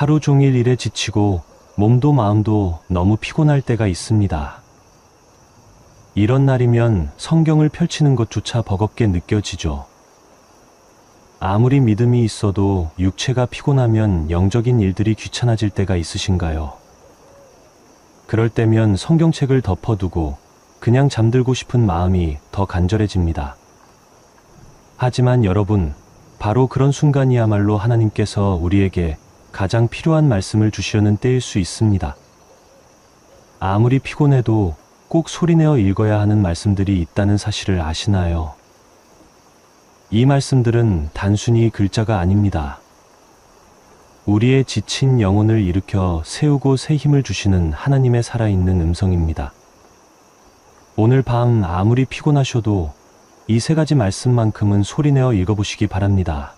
하루 종일 일에 지치고 몸도 마음도 너무 피곤할 때가 있습니다. 이런 날이면 성경을 펼치는 것조차 버겁게 느껴지죠. 아무리 믿음이 있어도 육체가 피곤하면 영적인 일들이 귀찮아질 때가 있으신가요? 그럴 때면 성경책을 덮어두고 그냥 잠들고 싶은 마음이 더 간절해집니다. 하지만 여러분, 바로 그런 순간이야말로 하나님께서 우리에게 가장 필요한 말씀을 주시려는 때일 수 있습니다. 아무리 피곤해도 꼭 소리내어 읽어야 하는 말씀들이 있다는 사실을 아시나요? 이 말씀들은 단순히 글자가 아닙니다. 우리의 지친 영혼을 일으켜 세우고 새 힘을 주시는 하나님의 살아있는 음성입니다. 오늘 밤 아무리 피곤하셔도 이 세 가지 말씀만큼은 소리내어 읽어보시기 바랍니다.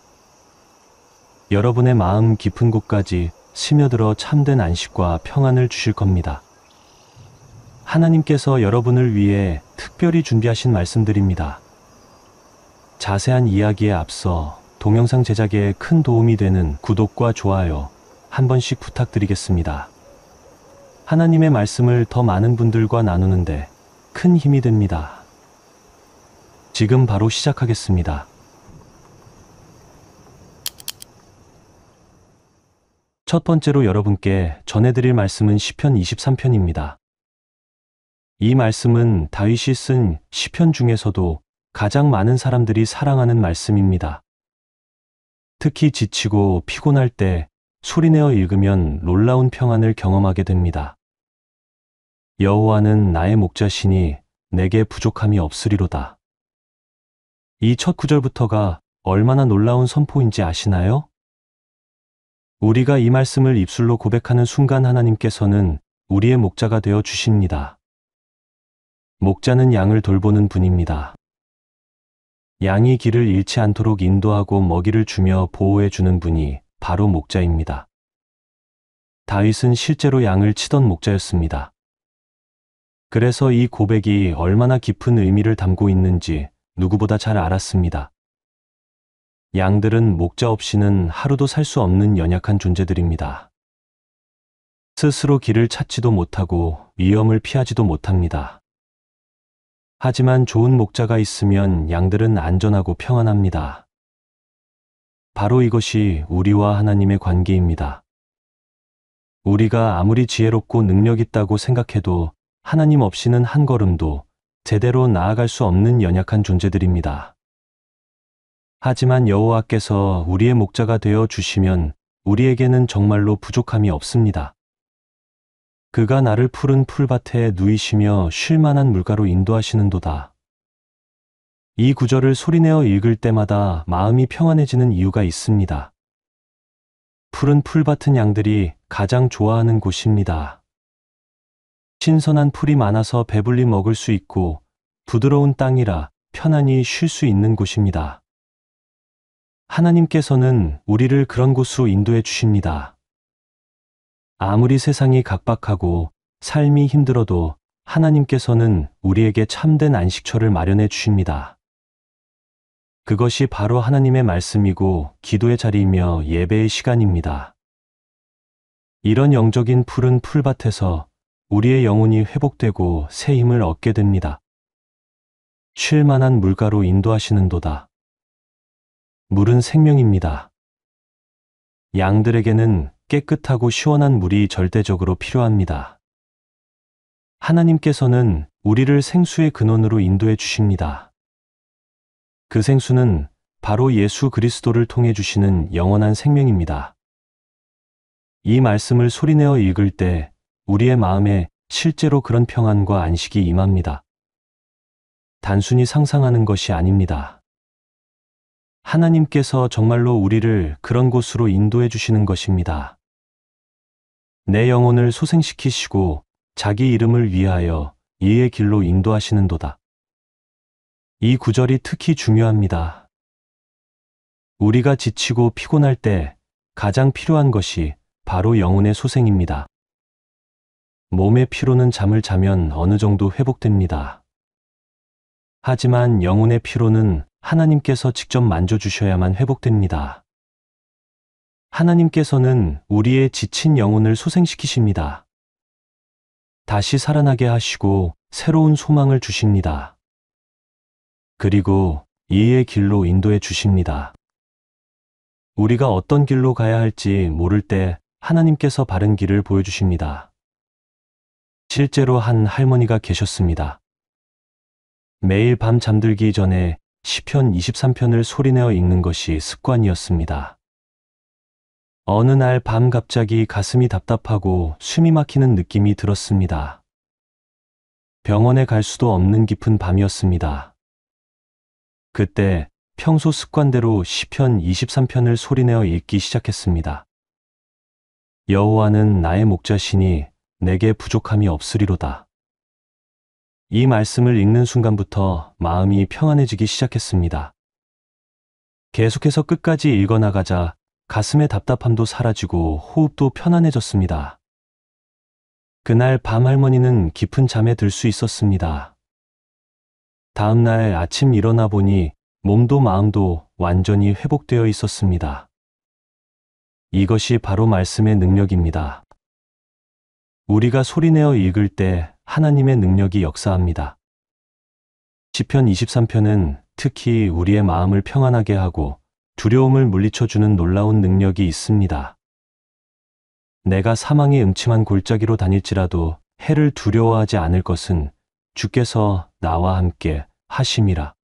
여러분의 마음 깊은 곳까지 스며들어 참된 안식과 평안을 주실 겁니다. 하나님께서 여러분을 위해 특별히 준비하신 말씀들입니다. 자세한 이야기에 앞서 동영상 제작에 큰 도움이 되는 구독과 좋아요 한 번씩 부탁드리겠습니다. 하나님의 말씀을 더 많은 분들과 나누는데 큰 힘이 됩니다. 지금 바로 시작하겠습니다. 첫 번째로 여러분께 전해드릴 말씀은 시편 23편입니다. 이 말씀은 다윗이 쓴 시편 중에서도 가장 많은 사람들이 사랑하는 말씀입니다. 특히 지치고 피곤할 때 소리내어 읽으면 놀라운 평안을 경험하게 됩니다. 여호와는 나의 목자시니 내게 부족함이 없으리로다. 이 첫 구절부터가 얼마나 놀라운 선포인지 아시나요? 우리가 이 말씀을 입술로 고백하는 순간 하나님께서는 우리의 목자가 되어 주십니다. 목자는 양을 돌보는 분입니다. 양이 길을 잃지 않도록 인도하고 먹이를 주며 보호해 주는 분이 바로 목자입니다. 다윗은 실제로 양을 치던 목자였습니다. 그래서 이 고백이 얼마나 깊은 의미를 담고 있는지 누구보다 잘 알았습니다. 양들은 목자 없이는 하루도 살 수 없는 연약한 존재들입니다. 스스로 길을 찾지도 못하고 위험을 피하지도 못합니다. 하지만 좋은 목자가 있으면 양들은 안전하고 평안합니다. 바로 이것이 우리와 하나님의 관계입니다. 우리가 아무리 지혜롭고 능력 있다고 생각해도 하나님 없이는 한 걸음도 제대로 나아갈 수 없는 연약한 존재들입니다. 하지만 여호와께서 우리의 목자가 되어 주시면 우리에게는 정말로 부족함이 없습니다. 그가 나를 푸른 풀밭에 누이시며 쉴 만한 물가로 인도하시는도다. 이 구절을 소리내어 읽을 때마다 마음이 평안해지는 이유가 있습니다. 푸른 풀밭은 양들이 가장 좋아하는 곳입니다. 신선한 풀이 많아서 배불리 먹을 수 있고 부드러운 땅이라 편안히 쉴 수 있는 곳입니다. 하나님께서는 우리를 그런 곳으로 인도해 주십니다. 아무리 세상이 각박하고 삶이 힘들어도 하나님께서는 우리에게 참된 안식처를 마련해 주십니다. 그것이 바로 하나님의 말씀이고 기도의 자리이며 예배의 시간입니다. 이런 영적인 푸른 풀밭에서 우리의 영혼이 회복되고 새 힘을 얻게 됩니다. 쉴 만한 물가로 인도하시는도다. 물은 생명입니다. 양들에게는 깨끗하고 시원한 물이 절대적으로 필요합니다. 하나님께서는 우리를 생수의 근원으로 인도해 주십니다. 그 생수는 바로 예수 그리스도를 통해 주시는 영원한 생명입니다. 이 말씀을 소리내어 읽을 때 우리의 마음에 실제로 그런 평안과 안식이 임합니다. 단순히 상상하는 것이 아닙니다. 하나님께서 정말로 우리를 그런 곳으로 인도해 주시는 것입니다. 내 영혼을 소생시키시고 자기 이름을 위하여 이의 길로 인도하시는도다. 이 구절이 특히 중요합니다. 우리가 지치고 피곤할 때 가장 필요한 것이 바로 영혼의 소생입니다. 몸의 피로는 잠을 자면 어느 정도 회복됩니다. 하지만 영혼의 피로는 하나님께서 직접 만져주셔야만 회복됩니다. 하나님께서는 우리의 지친 영혼을 소생시키십니다. 다시 살아나게 하시고 새로운 소망을 주십니다. 그리고 이의 길로 인도해 주십니다. 우리가 어떤 길로 가야 할지 모를 때 하나님께서 바른 길을 보여주십니다. 실제로 한 할머니가 계셨습니다. 매일 밤 잠들기 전에 시편 23편을 소리내어 읽는 것이 습관이었습니다. 어느 날 밤 갑자기 가슴이 답답하고 숨이 막히는 느낌이 들었습니다. 병원에 갈 수도 없는 깊은 밤이었습니다. 그때 평소 습관대로 시편 23편을 소리내어 읽기 시작했습니다. 여호와는 나의 목자시니 내게 부족함이 없으리로다. 이 말씀을 읽는 순간부터 마음이 평안해지기 시작했습니다. 계속해서 끝까지 읽어나가자 가슴의 답답함도 사라지고 호흡도 편안해졌습니다. 그날 밤 할머니는 깊은 잠에 들 수 있었습니다. 다음 날 아침 일어나 보니 몸도 마음도 완전히 회복되어 있었습니다. 이것이 바로 말씀의 능력입니다. 우리가 소리내어 읽을 때 하나님의 능력이 역사합니다. 시편 23편은 특히 우리의 마음을 평안하게 하고 두려움을 물리쳐주는 놀라운 능력이 있습니다. 내가 사망의 음침한 골짜기로 다닐지라도 해를 두려워하지 않을 것은 주께서 나와 함께 하심이라.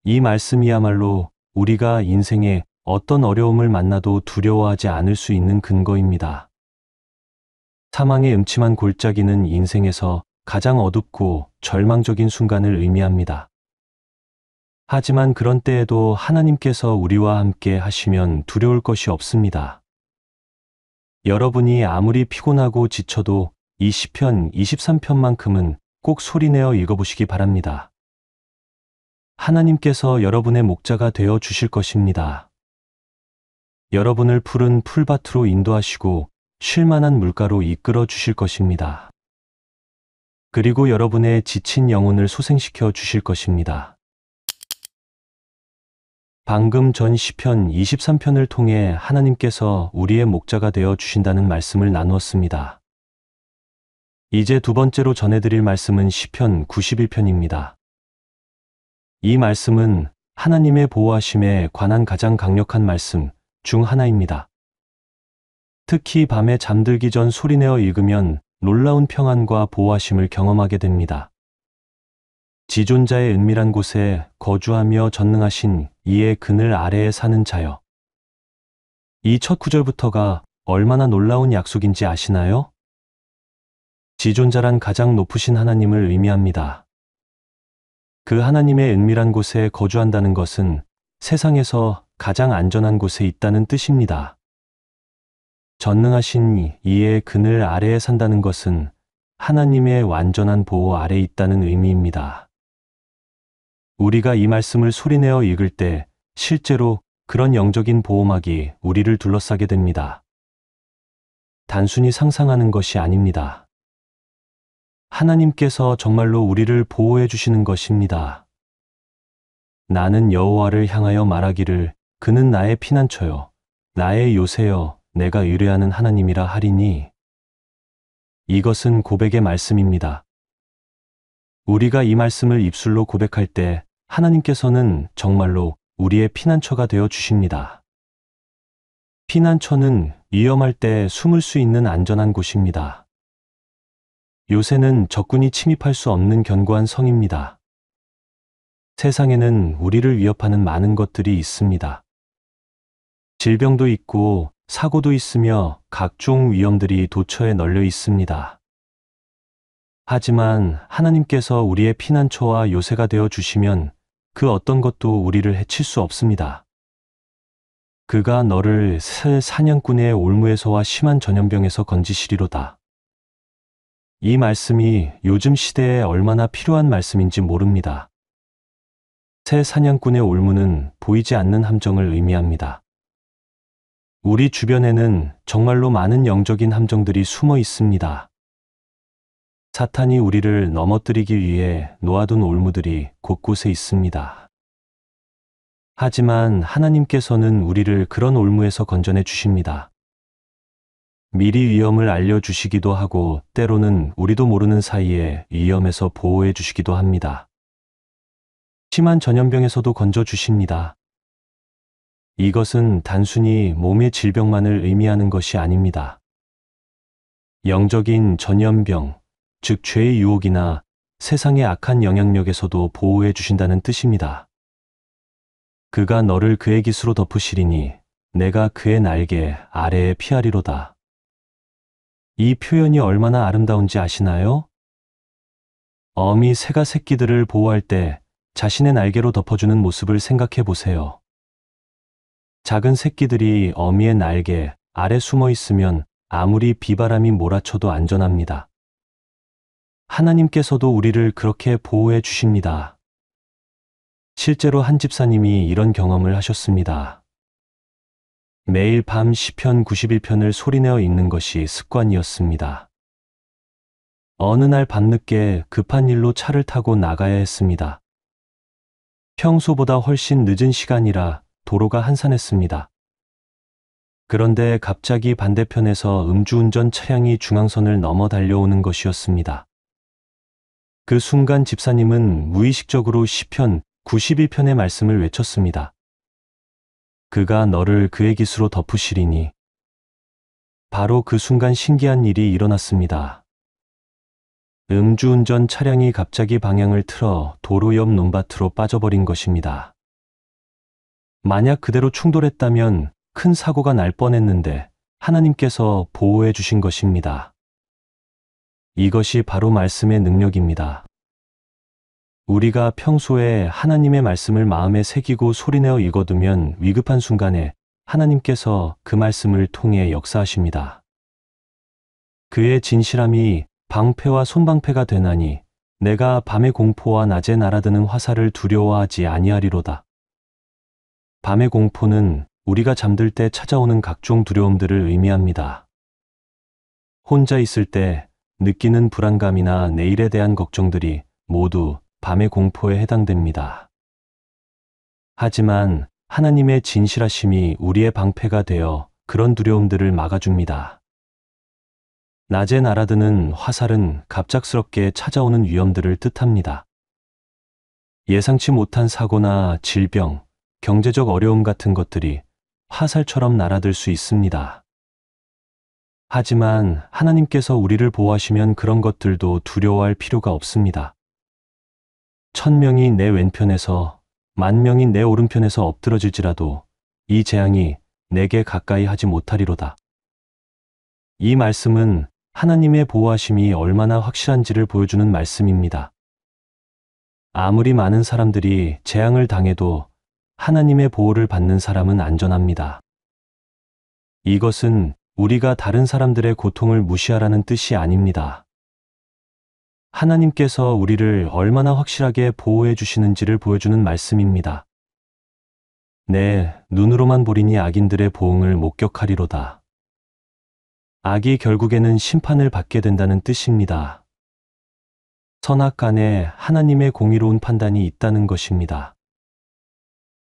이 말씀이야말로 우리가 인생에 어떤 어려움을 만나도 두려워하지 않을 수 있는 근거입니다. 사망의 음침한 골짜기는 인생에서 가장 어둡고 절망적인 순간을 의미합니다. 하지만 그런 때에도 하나님께서 우리와 함께 하시면 두려울 것이 없습니다. 여러분이 아무리 피곤하고 지쳐도 이 시편 23편만큼은 꼭 소리내어 읽어보시기 바랍니다. 하나님께서 여러분의 목자가 되어 주실 것입니다. 여러분을 푸른 풀밭으로 인도하시고 쉴만한 물가로 이끌어 주실 것입니다. 그리고 여러분의 지친 영혼을 소생시켜 주실 것입니다. 방금 전 시편 23편을 통해 하나님께서 우리의 목자가 되어 주신다는 말씀을 나누었습니다. 이제 두 번째로 전해드릴 말씀은 시편 91편입니다. 이 말씀은 하나님의 보호하심에 관한 가장 강력한 말씀 중 하나입니다. 특히 밤에 잠들기 전 소리내어 읽으면 놀라운 평안과 보호하심을 경험하게 됩니다. 지존자의 은밀한 곳에 거주하며 전능하신 이의 그늘 아래에 사는 자여. 이 첫 구절부터가 얼마나 놀라운 약속인지 아시나요? 지존자란 가장 높으신 하나님을 의미합니다. 그 하나님의 은밀한 곳에 거주한다는 것은 세상에서 가장 안전한 곳에 있다는 뜻입니다. 전능하신 이의 그늘 아래에 산다는 것은 하나님의 완전한 보호 아래에 있다는 의미입니다. 우리가 이 말씀을 소리내어 읽을 때 실제로 그런 영적인 보호막이 우리를 둘러싸게 됩니다. 단순히 상상하는 것이 아닙니다. 하나님께서 정말로 우리를 보호해 주시는 것입니다. 나는 여호와를 향하여 말하기를 그는 나의 피난처요 나의 요새여 내가 의뢰하는 하나님이라 하리니. 이것은 고백의 말씀입니다. 우리가 이 말씀을 입술로 고백할 때 하나님께서는 정말로 우리의 피난처가 되어 주십니다. 피난처는 위험할 때 숨을 수 있는 안전한 곳입니다. 요새는 적군이 침입할 수 없는 견고한 성입니다. 세상에는 우리를 위협하는 많은 것들이 있습니다. 질병도 있고 사고도 있으며 각종 위험들이 도처에 널려 있습니다. 하지만 하나님께서 우리의 피난처와 요새가 되어 주시면 그 어떤 것도 우리를 해칠 수 없습니다. 그가 너를 새 사냥꾼의 올무에서와 심한 전염병에서 건지시리로다. 이 말씀이 요즘 시대에 얼마나 필요한 말씀인지 모릅니다. 새 사냥꾼의 올무는 보이지 않는 함정을 의미합니다. 우리 주변에는 정말로 많은 영적인 함정들이 숨어 있습니다. 사탄이 우리를 넘어뜨리기 위해 놓아둔 올무들이 곳곳에 있습니다. 하지만 하나님께서는 우리를 그런 올무에서 건져내 주십니다. 미리 위험을 알려주시기도 하고 때로는 우리도 모르는 사이에 위험에서 보호해 주시기도 합니다. 심한 전염병에서도 건져 주십니다. 이것은 단순히 몸의 질병만을 의미하는 것이 아닙니다. 영적인 전염병, 즉 죄의 유혹이나 세상의 악한 영향력에서도 보호해 주신다는 뜻입니다. 그가 너를 그의 깃으로 덮으시리니 내가 그의 날개 아래에 피하리로다. 이 표현이 얼마나 아름다운지 아시나요? 어미 새가 새끼들을 보호할 때 자신의 날개로 덮어주는 모습을 생각해 보세요. 작은 새끼들이 어미의 날개 아래 숨어 있으면 아무리 비바람이 몰아쳐도 안전합니다. 하나님께서도 우리를 그렇게 보호해 주십니다. 실제로 한 집사님이 이런 경험을 하셨습니다. 매일 밤 시편 91편을 소리내어 읽는 것이 습관이었습니다. 어느 날 밤늦게 급한 일로 차를 타고 나가야 했습니다. 평소보다 훨씬 늦은 시간이라 도로가 한산했습니다. 그런데 갑자기 반대편에서 음주운전 차량이 중앙선을 넘어 달려오는 것이었습니다. 그 순간 집사님은 무의식적으로 시편 91편의 말씀을 외쳤습니다. 그가 너를 그의 깃으로 덮으시리니. 바로 그 순간 신기한 일이 일어났습니다. 음주운전 차량이 갑자기 방향을 틀어 도로 옆 논밭으로 빠져버린 것입니다. 만약 그대로 충돌했다면 큰 사고가 날 뻔했는데 하나님께서 보호해 주신 것입니다. 이것이 바로 말씀의 능력입니다. 우리가 평소에 하나님의 말씀을 마음에 새기고 소리내어 읽어두면 위급한 순간에 하나님께서 그 말씀을 통해 역사하십니다. 그의 진실함이 방패와 손방패가 되나니 내가 밤의 공포와 낮에 날아드는 화살을 두려워하지 아니하리로다. 밤의 공포는 우리가 잠들 때 찾아오는 각종 두려움들을 의미합니다. 혼자 있을 때 느끼는 불안감이나 내일에 대한 걱정들이 모두 밤의 공포에 해당됩니다. 하지만 하나님의 진실하심이 우리의 방패가 되어 그런 두려움들을 막아줍니다. 낮에 날아드는 화살은 갑작스럽게 찾아오는 위험들을 뜻합니다. 예상치 못한 사고나 질병, 경제적 어려움 같은 것들이 화살처럼 날아들 수 있습니다. 하지만 하나님께서 우리를 보호하시면 그런 것들도 두려워할 필요가 없습니다. 1000명이 내 왼편에서 10,000명이 내 오른편에서 엎드러질지라도 이 재앙이 내게 가까이 하지 못하리로다. 이 말씀은 하나님의 보호하심이 얼마나 확실한지를 보여주는 말씀입니다. 아무리 많은 사람들이 재앙을 당해도 하나님의 보호를 받는 사람은 안전합니다. 이것은 우리가 다른 사람들의 고통을 무시하라는 뜻이 아닙니다. 하나님께서 우리를 얼마나 확실하게 보호해 주시는지를 보여주는 말씀입니다. 내 눈으로만 보리니 악인들의 보응을 목격하리로다. 악이 결국에는 심판을 받게 된다는 뜻입니다. 선악간에 하나님의 공의로운 판단이 있다는 것입니다.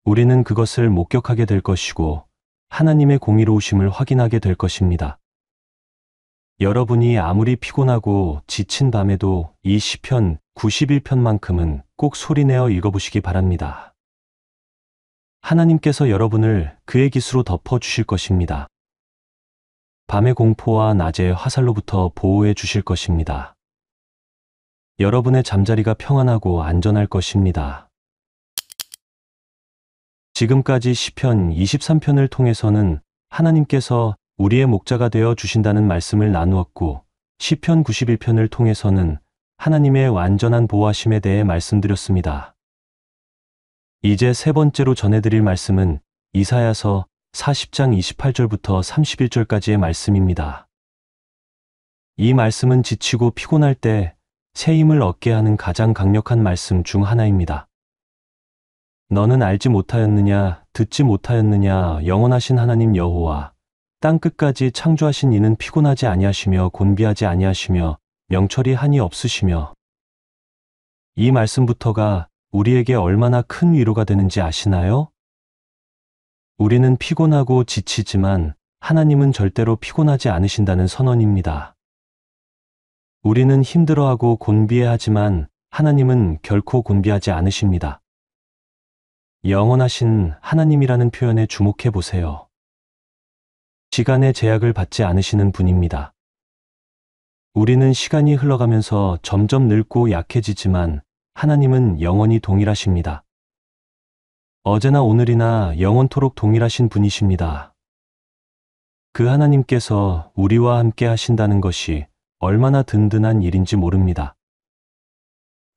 우리는 그것을 목격하게 될 것이고 하나님의 공의로우심을 확인하게 될 것입니다. 여러분이 아무리 피곤하고 지친 밤에도 이 시편 91편만큼은 꼭 소리내어 읽어보시기 바랍니다. 하나님께서 여러분을 그의 깃으로 덮어주실 것입니다. 밤의 공포와 낮의 화살로부터 보호해 주실 것입니다. 여러분의 잠자리가 평안하고 안전할 것입니다. 지금까지 시편 23편을 통해서는 하나님께서 우리의 목자가 되어 주신다는 말씀을 나누었고 시편 91편을 통해서는 하나님의 완전한 보호하심에 대해 말씀드렸습니다. 이제 세 번째로 전해드릴 말씀은 이사야서 40장 28절부터 31절까지의 말씀입니다. 이 말씀은 지치고 피곤할 때 새 힘을 얻게 하는 가장 강력한 말씀 중 하나입니다. 너는 알지 못하였느냐, 듣지 못하였느냐, 영원하신 하나님 여호와, 땅끝까지 창조하신 이는 피곤하지 아니하시며 곤비하지 아니하시며 명철이 한이 없으시며. 이 말씀부터가 우리에게 얼마나 큰 위로가 되는지 아시나요? 우리는 피곤하고 지치지만 하나님은 절대로 피곤하지 않으신다는 선언입니다. 우리는 힘들어하고 곤비해하지만 하나님은 결코 곤비하지 않으십니다. 영원하신 하나님이라는 표현에 주목해 보세요. 시간의 제약을 받지 않으시는 분입니다. 우리는 시간이 흘러가면서 점점 늙고 약해지지만 하나님은 영원히 동일하십니다. 어제나 오늘이나 영원토록 동일하신 분이십니다. 그 하나님께서 우리와 함께 하신다는 것이 얼마나 든든한 일인지 모릅니다.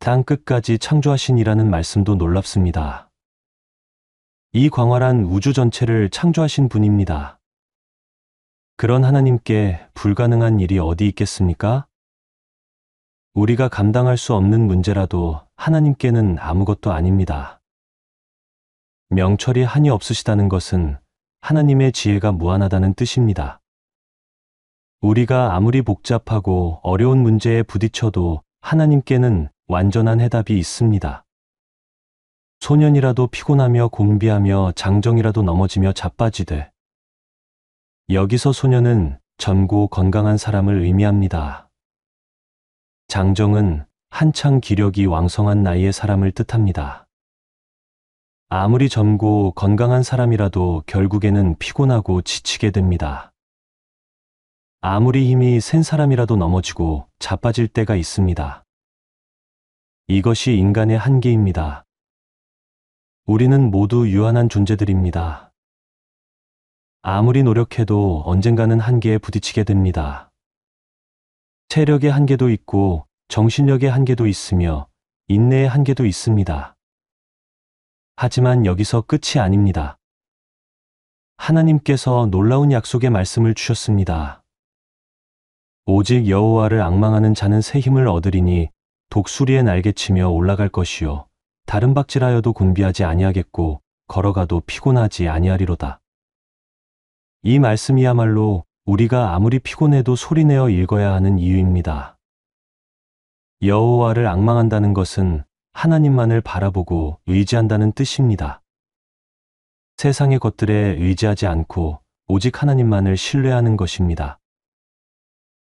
땅 끝까지 창조하신 이라는 말씀도 놀랍습니다. 이 광활한 우주 전체를 창조하신 분입니다. 그런 하나님께 불가능한 일이 어디 있겠습니까? 우리가 감당할 수 없는 문제라도 하나님께는 아무것도 아닙니다. 명철이 한이 없으시다는 것은 하나님의 지혜가 무한하다는 뜻입니다. 우리가 아무리 복잡하고 어려운 문제에 부딪혀도 하나님께는 완전한 해답이 있습니다. 소년이라도 피곤하며 곤비하며 장정이라도 넘어지며 자빠지되, 여기서 소년은 젊고 건강한 사람을 의미합니다. 장정은 한창 기력이 왕성한 나이의 사람을 뜻합니다. 아무리 젊고 건강한 사람이라도 결국에는 피곤하고 지치게 됩니다. 아무리 힘이 센 사람이라도 넘어지고 자빠질 때가 있습니다. 이것이 인간의 한계입니다. 우리는 모두 유한한 존재들입니다. 아무리 노력해도 언젠가는 한계에 부딪히게 됩니다. 체력의 한계도 있고 정신력의 한계도 있으며 인내의 한계도 있습니다. 하지만 여기서 끝이 아닙니다. 하나님께서 놀라운 약속의 말씀을 주셨습니다. 오직 여호와를 앙망하는 자는 새 힘을 얻으리니 독수리의 날개치며 올라갈 것이요 다른 박질하여도 곤비하지 아니하겠고 걸어가도 피곤하지 아니하리로다. 이 말씀이야말로 우리가 아무리 피곤해도 소리내어 읽어야 하는 이유입니다. 여호와를 앙망한다는 것은 하나님만을 바라보고 의지한다는 뜻입니다. 세상의 것들에 의지하지 않고 오직 하나님만을 신뢰하는 것입니다.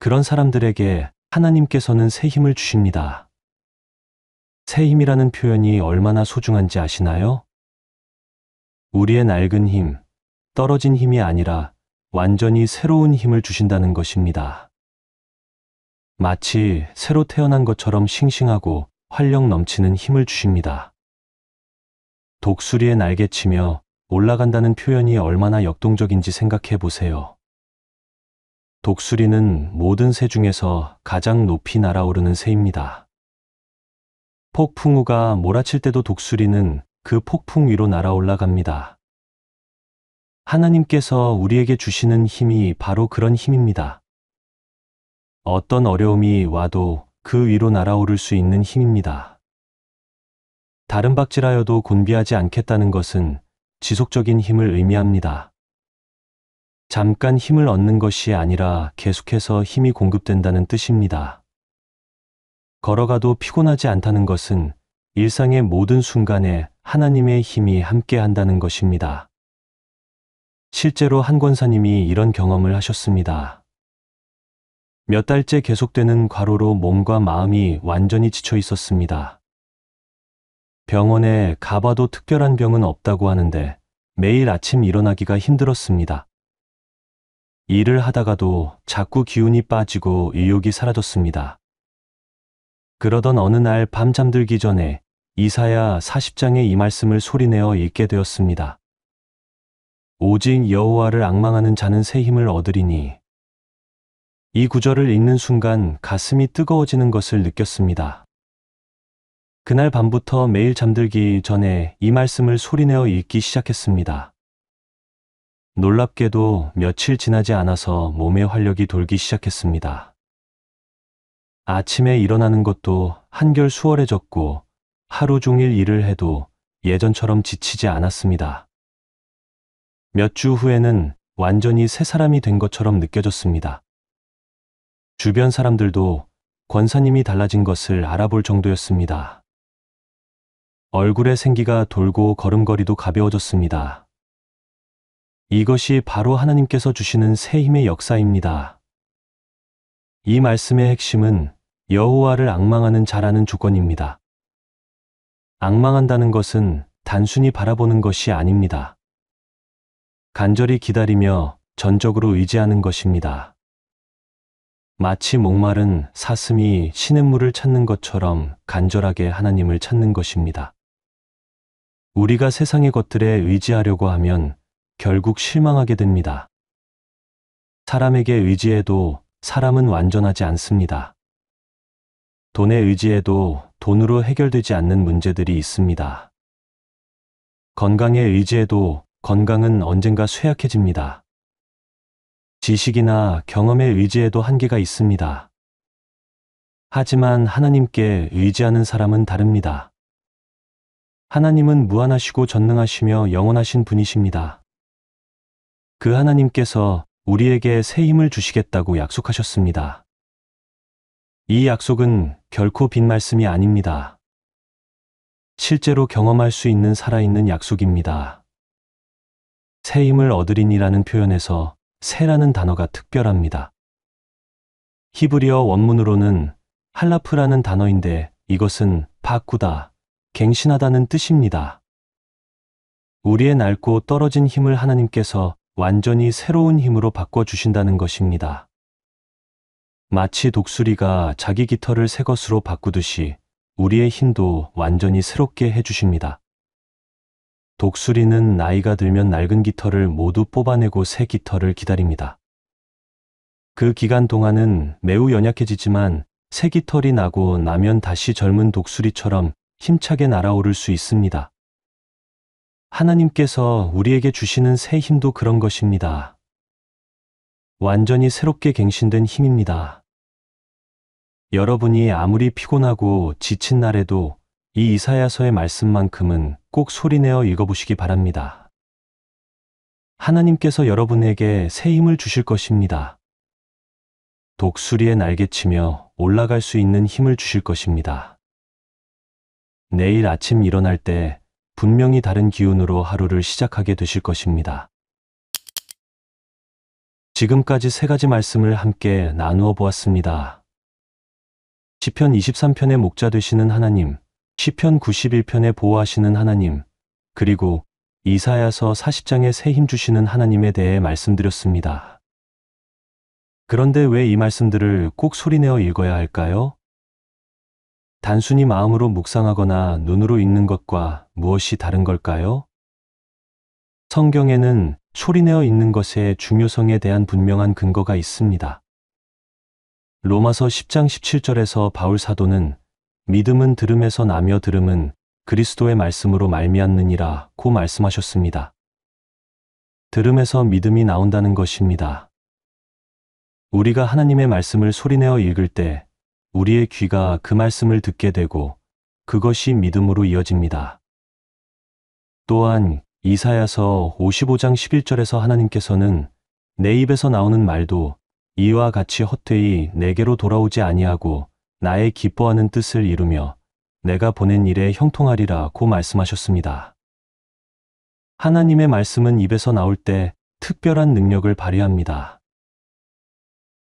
그런 사람들에게 하나님께서는 새 힘을 주십니다. 새 힘이라는 표현이 얼마나 소중한지 아시나요? 우리의 낡은 힘, 떨어진 힘이 아니라 완전히 새로운 힘을 주신다는 것입니다. 마치 새로 태어난 것처럼 싱싱하고 활력 넘치는 힘을 주십니다. 독수리의 날개치며 올라간다는 표현이 얼마나 역동적인지 생각해 보세요. 독수리는 모든 새 중에서 가장 높이 날아오르는 새입니다. 폭풍우가 몰아칠 때도 독수리는 그 폭풍 위로 날아올라갑니다. 하나님께서 우리에게 주시는 힘이 바로 그런 힘입니다. 어떤 어려움이 와도 그 위로 날아오를 수 있는 힘입니다. 다른 박질하여도 곤비하지 않겠다는 것은 지속적인 힘을 의미합니다. 잠깐 힘을 얻는 것이 아니라 계속해서 힘이 공급된다는 뜻입니다. 걸어가도 피곤하지 않다는 것은 일상의 모든 순간에 하나님의 힘이 함께 한다는 것입니다. 실제로 한 권사님이 이런 경험을 하셨습니다. 몇 달째 계속되는 과로로 몸과 마음이 완전히 지쳐 있었습니다. 병원에 가봐도 특별한 병은 없다고 하는데 매일 아침 일어나기가 힘들었습니다. 일을 하다가도 자꾸 기운이 빠지고 의욕이 사라졌습니다. 그러던 어느 날 밤 잠들기 전에 이사야 40장의 이 말씀을 소리내어 읽게 되었습니다. 오직 여호와를 앙망하는 자는 새 힘을 얻으리니. 이 구절을 읽는 순간 가슴이 뜨거워지는 것을 느꼈습니다. 그날 밤부터 매일 잠들기 전에 이 말씀을 소리내어 읽기 시작했습니다. 놀랍게도 며칠 지나지 않아서 몸에 활력이 돌기 시작했습니다. 아침에 일어나는 것도 한결 수월해졌고 하루 종일 일을 해도 예전처럼 지치지 않았습니다. 몇 주 후에는 완전히 새 사람이 된 것처럼 느껴졌습니다. 주변 사람들도 권사님이 달라진 것을 알아볼 정도였습니다. 얼굴에 생기가 돌고 걸음걸이도 가벼워졌습니다. 이것이 바로 하나님께서 주시는 새 힘의 역사입니다. 이 말씀의 핵심은 여호와를 앙망하는 자라는 조건입니다. 앙망한다는 것은 단순히 바라보는 것이 아닙니다. 간절히 기다리며 전적으로 의지하는 것입니다. 마치 목마른 사슴이 시냇물을 찾는 것처럼 간절하게 하나님을 찾는 것입니다. 우리가 세상의 것들에 의지하려고 하면 결국 실망하게 됩니다. 사람에게 의지해도 사람은 완전하지 않습니다. 돈에 의지해도 돈으로 해결되지 않는 문제들이 있습니다. 건강에 의지해도 건강은 언젠가 쇠약해집니다. 지식이나 경험에 의지해도 한계가 있습니다. 하지만 하나님께 의지하는 사람은 다릅니다. 하나님은 무한하시고 전능하시며 영원하신 분이십니다. 그 하나님께서 우리에게 새 힘을 주시겠다고 약속하셨습니다. 이 약속은 결코 빈 말씀이 아닙니다. 실제로 경험할 수 있는 살아있는 약속입니다. 새 힘을 얻으리니라는 표현에서 새라는 단어가 특별합니다. 히브리어 원문으로는 할라프라는 단어인데 이것은 바꾸다, 갱신하다는 뜻입니다. 우리의 낡고 떨어진 힘을 하나님께서 완전히 새로운 힘으로 바꿔주신다는 것입니다. 마치 독수리가 자기 깃털을 새 것으로 바꾸듯이 우리의 힘도 완전히 새롭게 해주십니다. 독수리는 나이가 들면 낡은 깃털을 모두 뽑아내고 새 깃털을 기다립니다. 그 기간 동안은 매우 연약해지지만 새 깃털이 나고 나면 다시 젊은 독수리처럼 힘차게 날아오를 수 있습니다. 하나님께서 우리에게 주시는 새 힘도 그런 것입니다. 완전히 새롭게 갱신된 힘입니다. 여러분이 아무리 피곤하고 지친 날에도 이 이사야서의 말씀만큼은 꼭 소리내어 읽어보시기 바랍니다. 하나님께서 여러분에게 새 힘을 주실 것입니다. 독수리의 날개치며 올라갈 수 있는 힘을 주실 것입니다. 내일 아침 일어날 때 분명히 다른 기운으로 하루를 시작하게 되실 것입니다. 지금까지 세 가지 말씀을 함께 나누어 보았습니다. 시편 23편의 목자 되시는 하나님, 시편 91편에 보호하시는 하나님, 그리고 이사야서 40장에 새 힘 주시는 하나님에 대해 말씀드렸습니다. 그런데 왜 이 말씀들을 꼭 소리내어 읽어야 할까요? 단순히 마음으로 묵상하거나 눈으로 읽는 것과 무엇이 다른 걸까요? 성경에는 소리내어 읽는 것의 중요성에 대한 분명한 근거가 있습니다. 로마서 10장 17절에서 바울 사도는 믿음은 들음에서 나며 들음은 그리스도의 말씀으로 말미암느니라고 말씀하셨습니다. 들음에서 믿음이 나온다는 것입니다. 우리가 하나님의 말씀을 소리내어 읽을 때 우리의 귀가 그 말씀을 듣게 되고 그것이 믿음으로 이어집니다. 또한 이사야서 55장 11절에서 하나님께서는 내 입에서 나오는 말도 이와 같이 헛되이 내게로 돌아오지 아니하고 나의 기뻐하는 뜻을 이루며 내가 보낸 일에 형통하리라고 말씀하셨습니다. 하나님의 말씀은 입에서 나올 때 특별한 능력을 발휘합니다.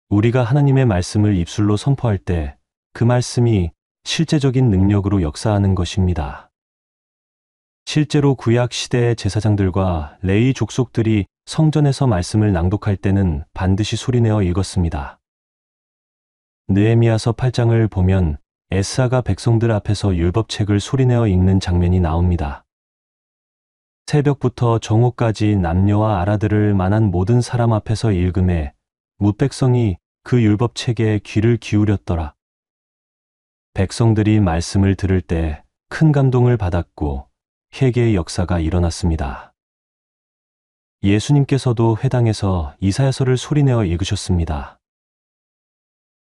우리가 하나님의 말씀을 입술로 선포할 때 그 말씀이 실제적인 능력으로 역사하는 것입니다. 실제로 구약 시대의 제사장들과 레위 족속들이 성전에서 말씀을 낭독할 때는 반드시 소리내어 읽었습니다. 느헤미야서 8장을 보면 에스라가 백성들 앞에서 율법책을 소리내어 읽는 장면이 나옵니다. 새벽부터 정오까지 남녀와 알아들을 만한 모든 사람 앞에서 읽음에 뭇백성이 그 율법책에 귀를 기울였더라. 백성들이 말씀을 들을 때 큰 감동을 받았고 회개의 역사가 일어났습니다. 예수님께서도 회당에서 이사야서를 소리내어 읽으셨습니다.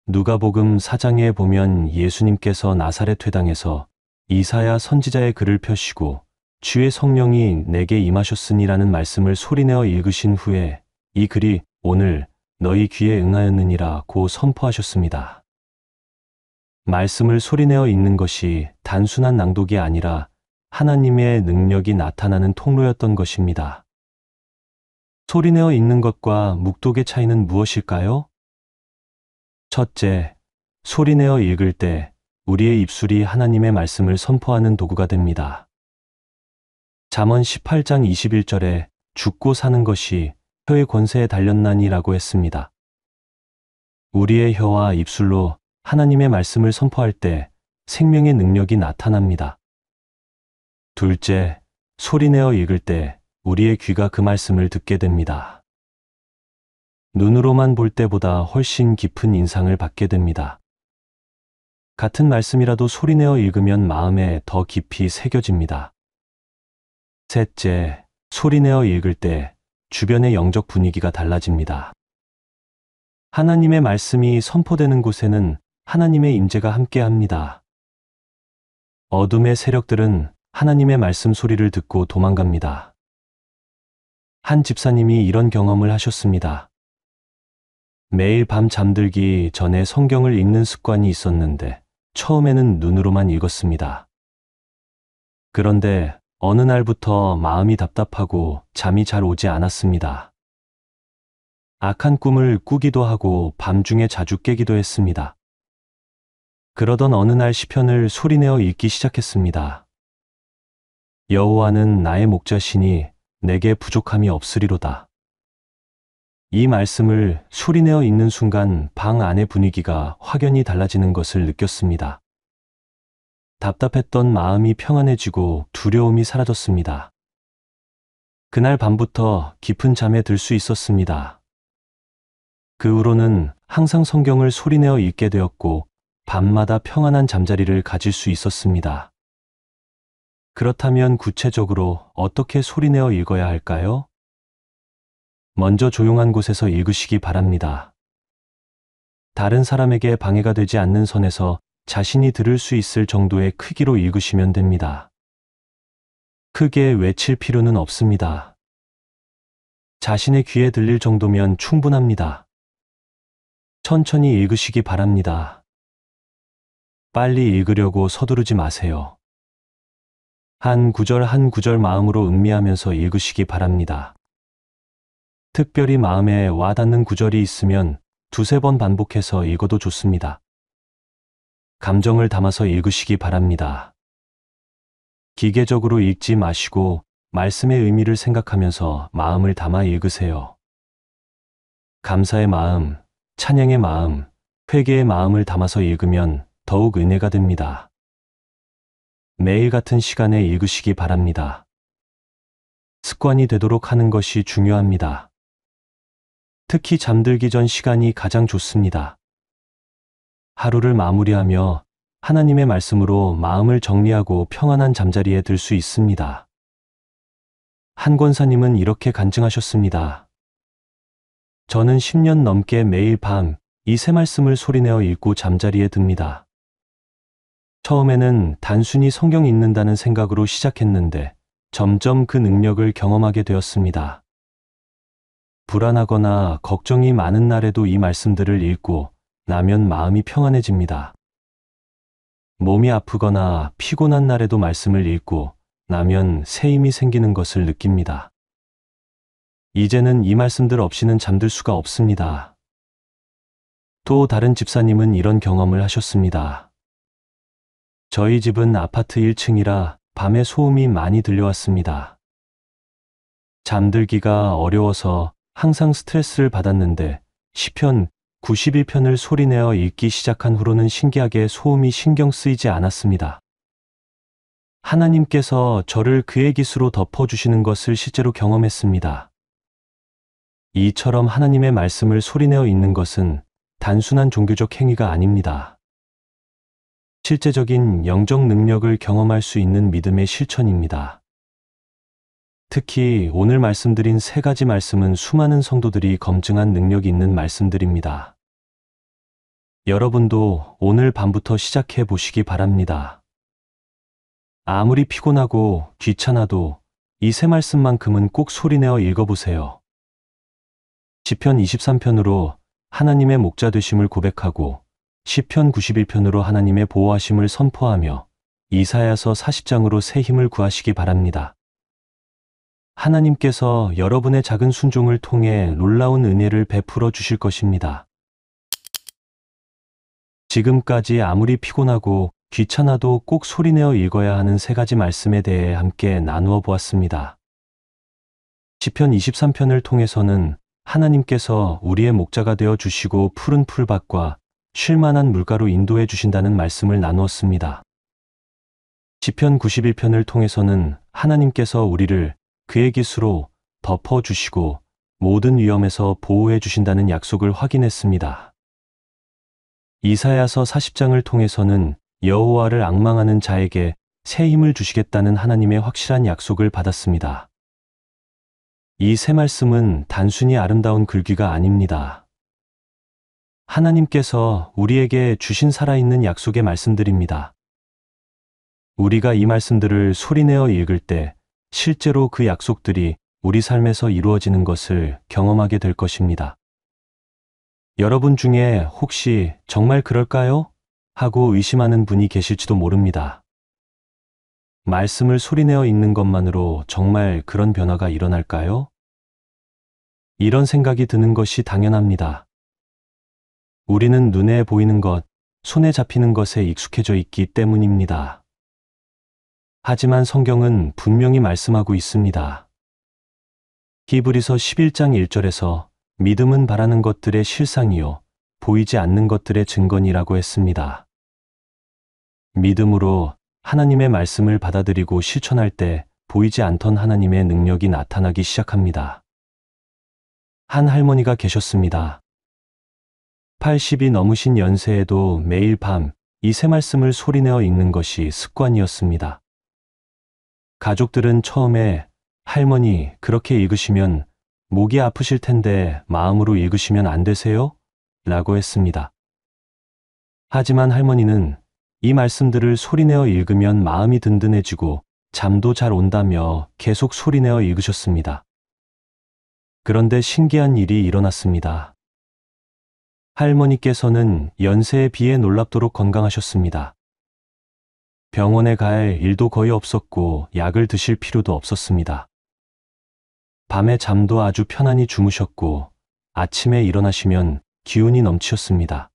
누가복음 4장에 보면 예수님께서 나사렛 회당에서 이사야 선지자의 글을 펴시고 주의 성령이 내게 임하셨으니라는 말씀을 소리내어 읽으신 후에 이 글이 오늘 너희 귀에 응하였느니라고 선포하셨습니다. 말씀을 소리내어 읽는 것이 단순한 낭독이 아니라 하나님의 능력이 나타나는 통로였던 것입니다. 소리내어 읽는 것과 묵독의 차이는 무엇일까요? 첫째, 소리내어 읽을 때 우리의 입술이 하나님의 말씀을 선포하는 도구가 됩니다. 잠언 18장 21절에 죽고 사는 것이 혀의 권세에 달렸나니라고 했습니다. 우리의 혀와 입술로 하나님의 말씀을 선포할 때 생명의 능력이 나타납니다. 둘째, 소리내어 읽을 때 우리의 귀가 그 말씀을 듣게 됩니다. 눈으로만 볼 때보다 훨씬 깊은 인상을 받게 됩니다. 같은 말씀이라도 소리내어 읽으면 마음에 더 깊이 새겨집니다. 셋째, 소리내어 읽을 때 주변의 영적 분위기가 달라집니다. 하나님의 말씀이 선포되는 곳에는 하나님의 임재가 함께합니다. 어둠의 세력들은 하나님의 말씀 소리를 듣고 도망갑니다. 한 집사님이 이런 경험을 하셨습니다. 매일 밤 잠들기 전에 성경을 읽는 습관이 있었는데 처음에는 눈으로만 읽었습니다. 그런데 어느 날부터 마음이 답답하고 잠이 잘 오지 않았습니다. 악한 꿈을 꾸기도 하고 밤중에 자주 깨기도 했습니다. 그러던 어느 날 시편을 소리내어 읽기 시작했습니다. 여호와는 나의 목자시니 내게 부족함이 없으리로다. 이 말씀을 소리내어 읽는 순간 방 안의 분위기가 확연히 달라지는 것을 느꼈습니다. 답답했던 마음이 평안해지고 두려움이 사라졌습니다. 그날 밤부터 깊은 잠에 들 수 있었습니다. 그 후로는 항상 성경을 소리내어 읽게 되었고 밤마다 평안한 잠자리를 가질 수 있었습니다. 그렇다면 구체적으로 어떻게 소리내어 읽어야 할까요? 먼저 조용한 곳에서 읽으시기 바랍니다. 다른 사람에게 방해가 되지 않는 선에서 자신이 들을 수 있을 정도의 크기로 읽으시면 됩니다. 크게 외칠 필요는 없습니다. 자신의 귀에 들릴 정도면 충분합니다. 천천히 읽으시기 바랍니다. 빨리 읽으려고 서두르지 마세요. 한 구절 한 구절 마음으로 음미하면서 읽으시기 바랍니다. 특별히 마음에 와닿는 구절이 있으면 두세 번 반복해서 읽어도 좋습니다. 감정을 담아서 읽으시기 바랍니다. 기계적으로 읽지 마시고 말씀의 의미를 생각하면서 마음을 담아 읽으세요. 감사의 마음, 찬양의 마음, 회개의 마음을 담아서 읽으면 더욱 은혜가 됩니다. 매일 같은 시간에 읽으시기 바랍니다. 습관이 되도록 하는 것이 중요합니다. 특히 잠들기 전 시간이 가장 좋습니다. 하루를 마무리하며 하나님의 말씀으로 마음을 정리하고 평안한 잠자리에 들 수 있습니다. 한 권사님은 이렇게 간증하셨습니다. 저는 10년 넘게 매일 밤 이 새 말씀을 소리내어 읽고 잠자리에 듭니다. 처음에는 단순히 성경 읽는다는 생각으로 시작했는데 점점 그 능력을 경험하게 되었습니다. 불안하거나 걱정이 많은 날에도 이 말씀들을 읽고 나면 마음이 평안해집니다. 몸이 아프거나 피곤한 날에도 말씀을 읽고 나면 새 힘이 생기는 것을 느낍니다. 이제는 이 말씀들 없이는 잠들 수가 없습니다. 또 다른 집사님은 이런 경험을 하셨습니다. 저희 집은 아파트 1층이라 밤에 소음이 많이 들려왔습니다. 잠들기가 어려워서 항상 스트레스를 받았는데 시편 91편을 소리내어 읽기 시작한 후로는 신기하게 소음이 신경 쓰이지 않았습니다. 하나님께서 저를 그의 깃으로 덮어주시는 것을 실제로 경험했습니다. 이처럼 하나님의 말씀을 소리내어 읽는 것은 단순한 종교적 행위가 아닙니다. 실제적인 영적 능력을 경험할 수 있는 믿음의 실천입니다. 특히 오늘 말씀드린 세 가지 말씀은 수많은 성도들이 검증한 능력이 있는 말씀들입니다. 여러분도 오늘 밤부터 시작해 보시기 바랍니다. 아무리 피곤하고 귀찮아도 이 세 말씀만큼은 꼭 소리내어 읽어보세요. 시편 23편으로 하나님의 목자 되심을 고백하고 시편 91편으로 하나님의 보호하심을 선포하며 이사야서 40장으로 새 힘을 구하시기 바랍니다. 하나님께서 여러분의 작은 순종을 통해 놀라운 은혜를 베풀어 주실 것입니다. 지금까지 아무리 피곤하고 귀찮아도 꼭 소리내어 읽어야 하는 세 가지 말씀에 대해 함께 나누어 보았습니다. 시편 23편을 통해서는 하나님께서 우리의 목자가 되어 주시고 푸른 풀밭과 쉴만한 물가로 인도해 주신다는 말씀을 나누었습니다. 시편 91편을 통해서는 하나님께서 우리를 그의 깃으로 덮어 주시고 모든 위험에서 보호해 주신다는 약속을 확인했습니다. 이사야서 40장을 통해서는 여호와를 앙망하는 자에게 새 힘을 주시겠다는 하나님의 확실한 약속을 받았습니다. 이 세 말씀은 단순히 아름다운 글귀가 아닙니다. 하나님께서 우리에게 주신 살아있는 약속의 말씀들입니다. 우리가 이 말씀들을 소리내어 읽을 때 실제로 그 약속들이 우리 삶에서 이루어지는 것을 경험하게 될 것입니다. 여러분 중에 혹시 정말 그럴까요? 하고 의심하는 분이 계실지도 모릅니다. 말씀을 소리내어 읽는 것만으로 정말 그런 변화가 일어날까요? 이런 생각이 드는 것이 당연합니다. 우리는 눈에 보이는 것, 손에 잡히는 것에 익숙해져 있기 때문입니다. 하지만 성경은 분명히 말씀하고 있습니다. 히브리서 11장 1절에서 믿음은 바라는 것들의 실상이요 보이지 않는 것들의 증거니라고 했습니다. 믿음으로 하나님의 말씀을 받아들이고 실천할 때 보이지 않던 하나님의 능력이 나타나기 시작합니다. 한 할머니가 계셨습니다. 80이 넘으신 연세에도 매일 밤 이 세 말씀을 소리내어 읽는 것이 습관이었습니다. 가족들은 처음에 할머니, 그렇게 읽으시면 목이 아프실 텐데 마음으로 읽으시면 안 되세요? 라고 했습니다. 하지만 할머니는 이 말씀들을 소리내어 읽으면 마음이 든든해지고 잠도 잘 온다며 계속 소리내어 읽으셨습니다. 그런데 신기한 일이 일어났습니다. 할머니께서는 연세에 비해 놀랍도록 건강하셨습니다. 병원에 갈 일도 거의 없었고 약을 드실 필요도 없었습니다. 밤에 잠도 아주 편안히 주무셨고 아침에 일어나시면 기운이 넘치셨습니다.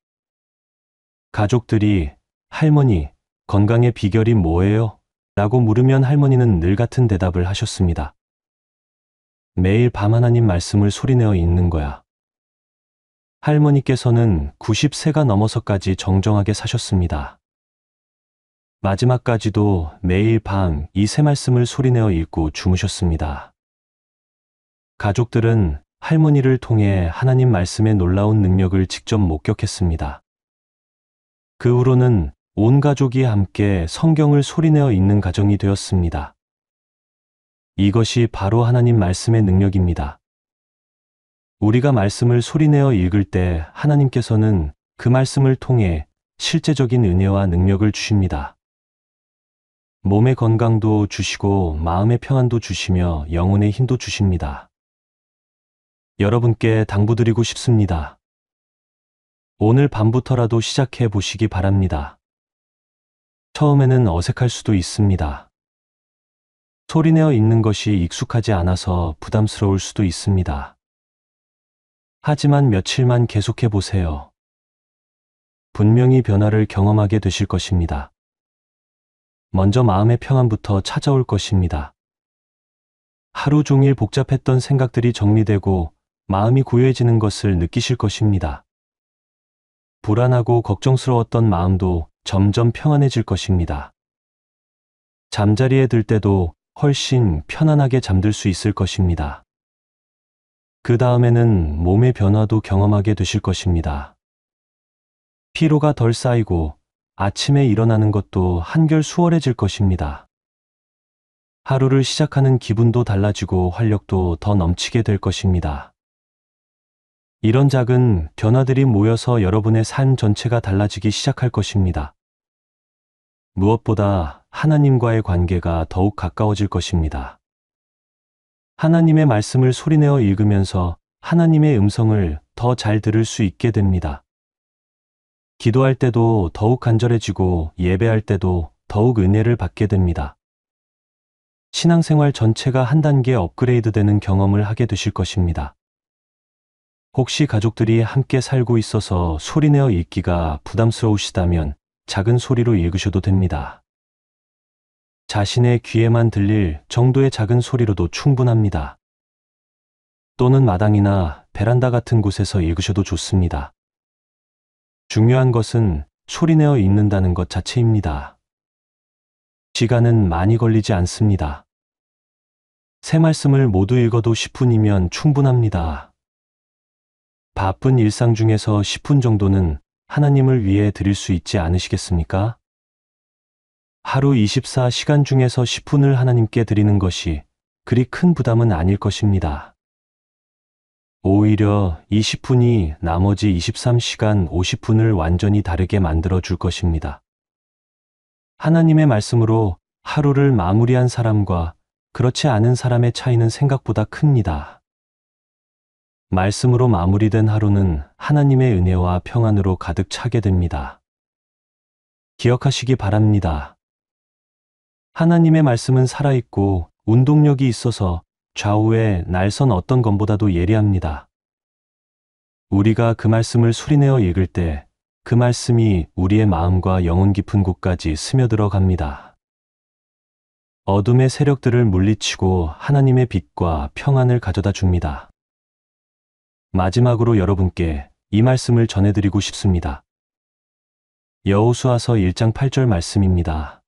가족들이 할머니, 건강의 비결이 뭐예요? 라고 물으면 할머니는 늘 같은 대답을 하셨습니다. 매일 밤 하나님 말씀을 소리내어 읽는 거야. 할머니께서는 90세가 넘어서까지 정정하게 사셨습니다. 마지막까지도 매일 밤 이 세 말씀을 소리내어 읽고 주무셨습니다. 가족들은 할머니를 통해 하나님 말씀의 놀라운 능력을 직접 목격했습니다. 그 후로는 온 가족이 함께 성경을 소리내어 읽는 가정이 되었습니다. 이것이 바로 하나님 말씀의 능력입니다. 우리가 말씀을 소리내어 읽을 때 하나님께서는 그 말씀을 통해 실제적인 은혜와 능력을 주십니다. 몸의 건강도 주시고 마음의 평안도 주시며 영혼의 힘도 주십니다. 여러분께 당부드리고 싶습니다. 오늘 밤부터라도 시작해 보시기 바랍니다. 처음에는 어색할 수도 있습니다. 소리내어 읽는 것이 익숙하지 않아서 부담스러울 수도 있습니다. 하지만 며칠만 계속해 보세요. 분명히 변화를 경험하게 되실 것입니다. 먼저 마음의 평안부터 찾아올 것입니다. 하루 종일 복잡했던 생각들이 정리되고 마음이 고요해지는 것을 느끼실 것입니다. 불안하고 걱정스러웠던 마음도 점점 평안해질 것입니다. 잠자리에 들 때도 훨씬 편안하게 잠들 수 있을 것입니다. 그 다음에는 몸의 변화도 경험하게 되실 것입니다. 피로가 덜 쌓이고 아침에 일어나는 것도 한결 수월해질 것입니다. 하루를 시작하는 기분도 달라지고 활력도 더 넘치게 될 것입니다. 이런 작은 변화들이 모여서 여러분의 삶 전체가 달라지기 시작할 것입니다. 무엇보다 하나님과의 관계가 더욱 가까워질 것입니다. 하나님의 말씀을 소리내어 읽으면서 하나님의 음성을 더 잘 들을 수 있게 됩니다. 기도할 때도 더욱 간절해지고 예배할 때도 더욱 은혜를 받게 됩니다. 신앙생활 전체가 한 단계 업그레이드 되는 경험을 하게 되실 것입니다. 혹시 가족들이 함께 살고 있어서 소리내어 읽기가 부담스러우시다면 작은 소리로 읽으셔도 됩니다. 자신의 귀에만 들릴 정도의 작은 소리로도 충분합니다. 또는 마당이나 베란다 같은 곳에서 읽으셔도 좋습니다. 중요한 것은 소리내어 읽는다는 것 자체입니다. 시간은 많이 걸리지 않습니다. 새 말씀을 모두 읽어도 10분이면 충분합니다. 바쁜 일상 중에서 10분 정도는 하나님을 위해 드릴 수 있지 않으시겠습니까? 하루 24시간 중에서 10분을 하나님께 드리는 것이 그리 큰 부담은 아닐 것입니다. 오히려 이 10분이 나머지 23시간 50분을 완전히 다르게 만들어 줄 것입니다. 하나님의 말씀으로 하루를 마무리한 사람과 그렇지 않은 사람의 차이는 생각보다 큽니다. 말씀으로 마무리된 하루는 하나님의 은혜와 평안으로 가득 차게 됩니다. 기억하시기 바랍니다. 하나님의 말씀은 살아있고 운동력이 있어서 좌우에 날선 어떤 검보다도 예리합니다. 우리가 그 말씀을 소리내어 읽을 때 그 말씀이 우리의 마음과 영혼 깊은 곳까지 스며들어 갑니다. 어둠의 세력들을 물리치고 하나님의 빛과 평안을 가져다 줍니다. 마지막으로 여러분께 이 말씀을 전해드리고 싶습니다. 여호수아서 1장 8절 말씀입니다.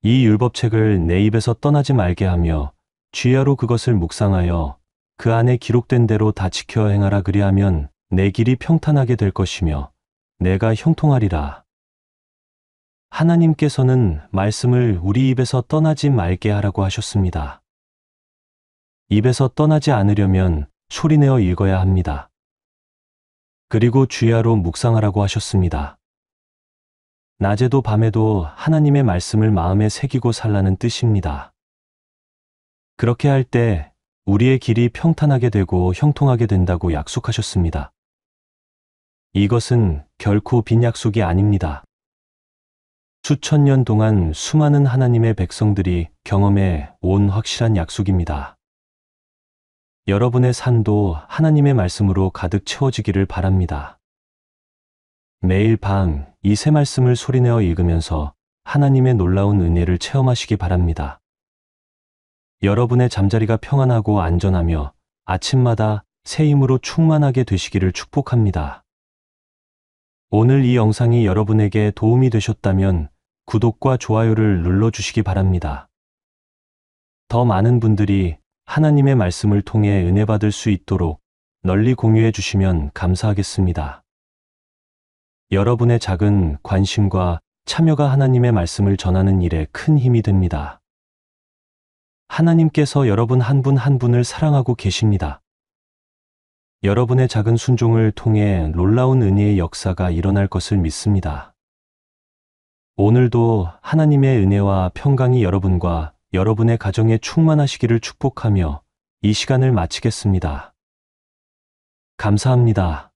이 율법책을 내 입에서 떠나지 말게 하며 주야로 그것을 묵상하여 그 안에 기록된 대로 다 지켜 행하라. 그리하면 내 길이 평탄하게 될 것이며 내가 형통하리라. 하나님께서는 말씀을 우리 입에서 떠나지 말게 하라고 하셨습니다. 입에서 떠나지 않으려면 소리내어 읽어야 합니다. 그리고 주야로 묵상하라고 하셨습니다. 낮에도 밤에도 하나님의 말씀을 마음에 새기고 살라는 뜻입니다. 그렇게 할 때 우리의 길이 평탄하게 되고 형통하게 된다고 약속하셨습니다. 이것은 결코 빈 약속이 아닙니다. 수천 년 동안 수많은 하나님의 백성들이 경험해 온 확실한 약속입니다. 여러분의 삶도 하나님의 말씀으로 가득 채워지기를 바랍니다. 매일 밤 이 새 말씀을 소리내어 읽으면서 하나님의 놀라운 은혜를 체험하시기 바랍니다. 여러분의 잠자리가 평안하고 안전하며 아침마다 새 힘으로 충만하게 되시기를 축복합니다. 오늘 이 영상이 여러분에게 도움이 되셨다면 구독과 좋아요를 눌러주시기 바랍니다. 더 많은 분들이 하나님의 말씀을 통해 은혜 받을 수 있도록 널리 공유해 주시면 감사하겠습니다. 여러분의 작은 관심과 참여가 하나님의 말씀을 전하는 일에 큰 힘이 됩니다. 하나님께서 여러분 한 분 한 분을 사랑하고 계십니다. 여러분의 작은 순종을 통해 놀라운 은혜의 역사가 일어날 것을 믿습니다. 오늘도 하나님의 은혜와 평강이 여러분과 여러분의 가정에 충만하시기를 축복하며 이 시간을 마치겠습니다. 감사합니다.